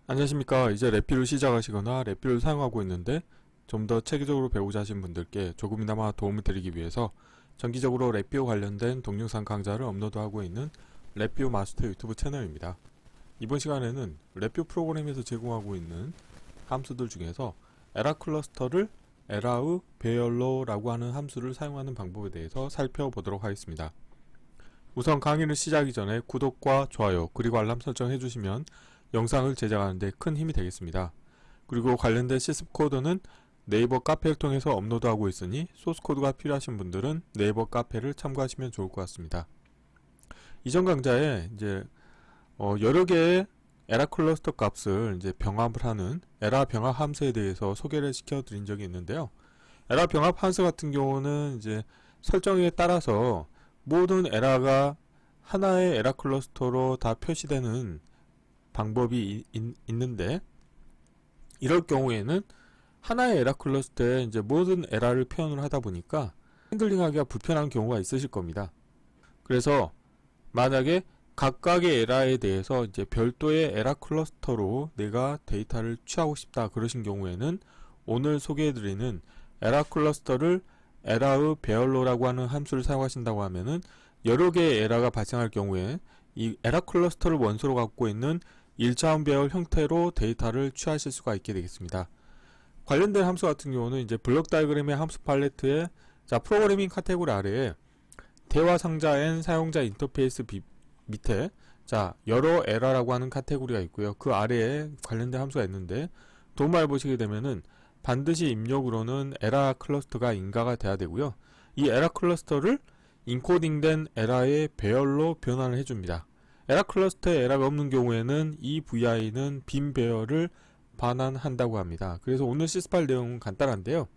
안녕하십니까. 이제 랩필을 시작하시거나 랩필을 사용하고 있는데 좀 더 체계적으로 배우자 하신 분들께 조금이나마 도움을 드리기 위해서 정기적으로 랩비오 관련된 동영상 강좌를 업로드하고 있는 랩비오 마스터 유튜브 채널입니다. 이번 시간에는 랩비오 프로그램에서 제공하고 있는 함수들 중에서 에라 클러스터를 에라의 배열로라고 하는 함수를 사용하는 방법에 대해서 살펴보도록 하겠습니다. 우선 강의를 시작하기 전에 구독과 좋아요 그리고 알람 설정 해주시면 영상을 제작하는데 큰 힘이 되겠습니다. 그리고 관련된 시습 코드는 네이버 카페를 통해서 업로드하고 있으니 소스코드가 필요하신 분들은 네이버 카페를 참고하시면 좋을 것 같습니다. 이전 강좌에 이제 여러 개의 에라 클러스터 값을 이제 병합을 하는 에라 병합 함수에 대해서 소개를 시켜 드린 적이 있는데요. 에라 병합 함수 같은 경우는 이제 설정에 따라서 모든 에라가 하나의 에라 클러스터로 다 표시되는 방법이 있는데, 이럴 경우에는 하나의 에라 클러스터에 이제 모든 에라를 표현을 하다 보니까 핸들링하기가 불편한 경우가 있으실 겁니다. 그래서 만약에 각각의 에라에 대해서 이제 별도의 에라 클러스터로 내가 데이터를 취하고 싶다 그러신 경우에는 오늘 소개해드리는 에라 클러스터를 에라의 배열로라고 하는 함수를 사용하신다고 하면은 여러 개의 에라가 발생할 경우에 이 에라 클러스터를 원소로 갖고 있는 1차원 배열 형태로 데이터를 취하실 수가 있게 되겠습니다. 관련된 함수 같은 경우는 이제 블록 다이그램의 함수 팔레트에 프로그래밍 카테고리 아래에 대화 상자 N 사용자 인터페이스 밑에 여러 에라라고 하는 카테고리가 있고요. 그 아래에 관련된 함수가 있는데 도움을 보시게 되면은 반드시 입력으로는 에라 클러스터가 인가가 돼야 되고요. 이 에라 클러스터를 인코딩된 에라의 배열로 변환을 해줍니다. 에라 클러스터에 에라가 없는 경우에는 이 VI는 빈 배열을 반환한다고 합니다. 그래서 오늘 시스팔 내용은 간단한데요.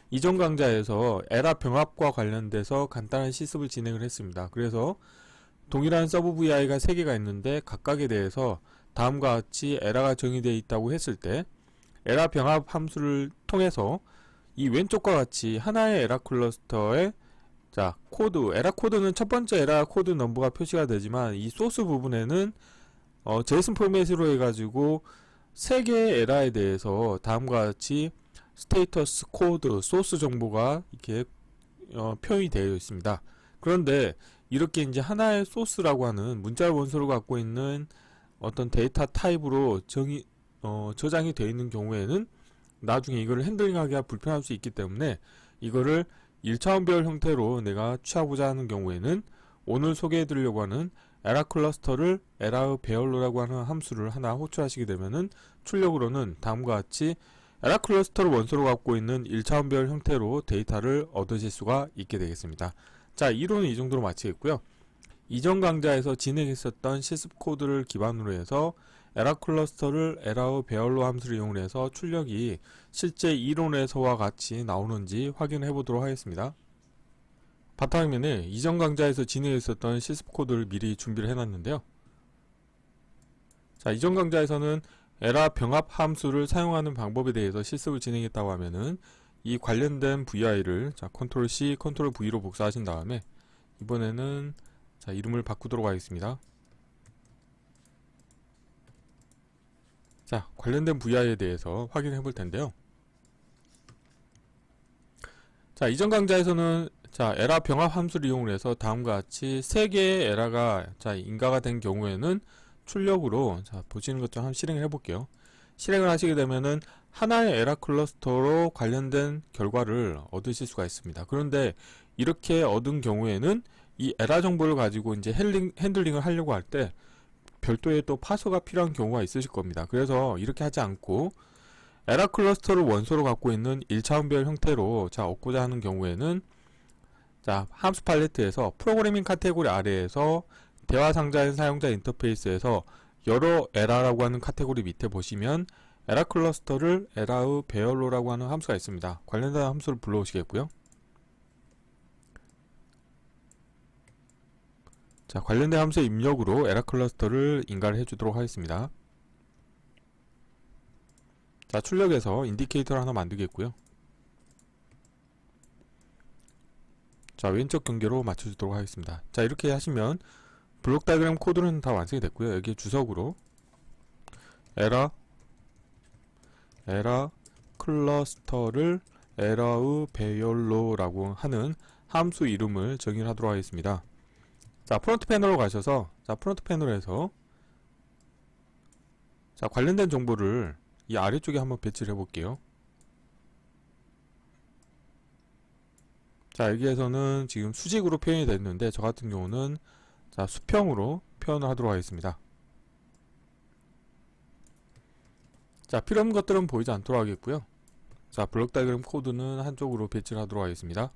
이전 강좌에서 에라 병합과 관련돼서 간단한 시습을 진행을 했습니다. 그래서 동일한 서브 VI가 3개가 있는데 각각에 대해서 다음과 같이 에라가 정의되어 있다고 했을 때 에라 병합 함수를 통해서 이 왼쪽과 같이 하나의 에라 클러스터에 코드, 에라 코드는 첫 번째 에라 코드 넘버가 표시가 되지만 이 소스 부분에는 제이슨 포맷으로 해가지고 3개의 에라에 대해서 다음과 같이 스테이터스 코드, 소스 정보가 이렇게 표현이 되어 있습니다. 그런데 이렇게 이제 하나의 소스라고 하는 문자를 원소로 갖고 있는 어떤 데이터 타입으로 저장이 되어 있는 경우에는 나중에 이거를 핸들링하기가 불편할 수 있기 때문에 이거를 1차원 배열 형태로 내가 취하고자 하는 경우에는 오늘 소개해 드리려고 하는 에라 클러스터를 에라의 배열로라고 하는 함수를 하나 호출하시게 되면은 출력으로는 다음과 같이 에라 클러스터를 원소로 갖고 있는 1차원 배열 형태로 데이터를 얻으실 수가 있게 되겠습니다. 이론은 이 정도로 마치겠고요. 이전 강좌에서 진행했었던 시습 코드를 기반으로 해서 에라 클러스터를 에라의 배열로 함수를 이용해서 출력이 실제 이론에서와 같이 나오는지 확인해 보도록 하겠습니다. 바탕화면에 이전 강좌에서 진행했었던 시습 코드를 미리 준비를 해놨는데요. 이전 강좌에서는 에라 병합 함수를 사용하는 방법에 대해서 실습을 진행했다고 하면은 이 관련된 VI를 컨트롤 C, 컨트롤 V로 복사하신 다음에 이번에는 이름을 바꾸도록 하겠습니다. 관련된 VI에 대해서 확인해 볼 텐데요. 이전 강좌에서는 에라 병합 함수를 이용해서 다음과 같이 3개의 에라가 인가가 된 경우에는 출력으로 보시는 것처럼 한번 실행을 해볼게요. 실행을 하시게 되면은 하나의 에라 클러스터로 관련된 결과를 얻으실 수가 있습니다. 그런데 이렇게 얻은 경우에는 이 에라 정보를 가지고 이제 핸들링을 하려고 할 때 별도의 또 파서가 필요한 경우가 있으실 겁니다. 그래서 이렇게 하지 않고 에라 클러스터를 원소로 갖고 있는 1차원 배열 형태로 얻고자 하는 경우에는 함수 팔레트에서 프로그래밍 카테고리 아래에서 대화 상자인 사용자 인터페이스에서 여러 에라라고 하는 카테고리 밑에 보시면 에라 클러스터를 에라의 배열로라고 하는 함수가 있습니다. 관련된 함수를 불러오시겠고요. 관련된 함수의 입력으로 에라 클러스터를 인가를 해주도록 하겠습니다. 출력해서 인디케이터를 하나 만들겠고요. 왼쪽 경계로 맞춰주도록 하겠습니다. 이렇게 하시면 블록 다이그램 코드는 다 완성이 됐고요. 여기에 주석으로 에라 에라 클러스터를 에라의 배열로라고 하는 함수 이름을 정의를 하도록 하겠습니다. 자, 프론트 패널로 가셔서, 자, 프론트 패널에서, 자, 관련된 정보를 이 아래쪽에 한번 배치를 해볼게요. 자, 여기에서는 지금 수직으로 표현이 됐는데, 저 같은 경우는, 자, 수평으로 표현을 하도록 하겠습니다. 자, 필요한 것들은 보이지 않도록 하겠고요. 자, 블록 다이그램 코드는 한쪽으로 배치를 하도록 하겠습니다.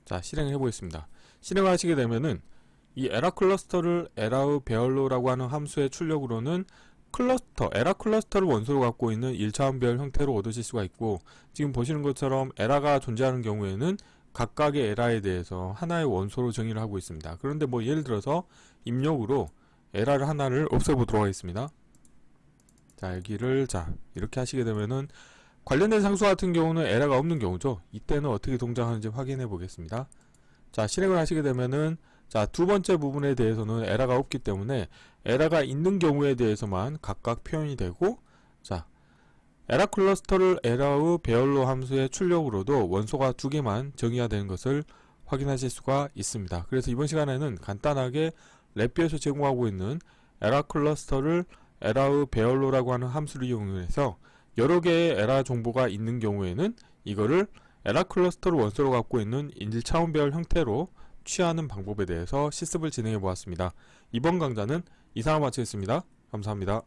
자, 실행을 해보겠습니다. 실행을 하시게 되면은 이 에라 클러스터를 에라의 배열로라고 하는 함수의 출력으로는 클러스터, 에라 클러스터를 원소로 갖고 있는 1차원별 형태로 얻으실 수가 있고, 지금 보시는 것처럼 에라가 존재하는 경우에는 각각의 에라에 대해서 하나의 원소로 정의를 하고 있습니다. 그런데 뭐 예를 들어서 입력으로 에라를 하나를 없애보도록 하겠습니다. 자, 여기를, 자, 이렇게 하시게 되면은 관련된 상수 같은 경우는 에러가 없는 경우죠. 이때는 어떻게 동작하는지 확인해 보겠습니다. 자, 실행을 하시게 되면은, 자, 두 번째 부분에 대해서는 에러가 없기 때문에 에러가 있는 경우에 대해서만 각각 표현이 되고, 자, 에라 클러스터를 에라의 배열로 함수의 출력으로도 원소가 두 개만 정의가 되는 것을 확인하실 수가 있습니다. 그래서 이번 시간에는 간단하게 랩비에서 제공하고 있는 에라 클러스터를 에라의 배열로라고 하는 함수를 이용해서 여러 개의 에라 정보가 있는 경우에는 이거를 에라 클러스터를 원소로 갖고 있는 1차원별 형태로 취하는 방법에 대해서 실습을 진행해 보았습니다. 이번 강좌는 이상으로 마치겠습니다. 감사합니다.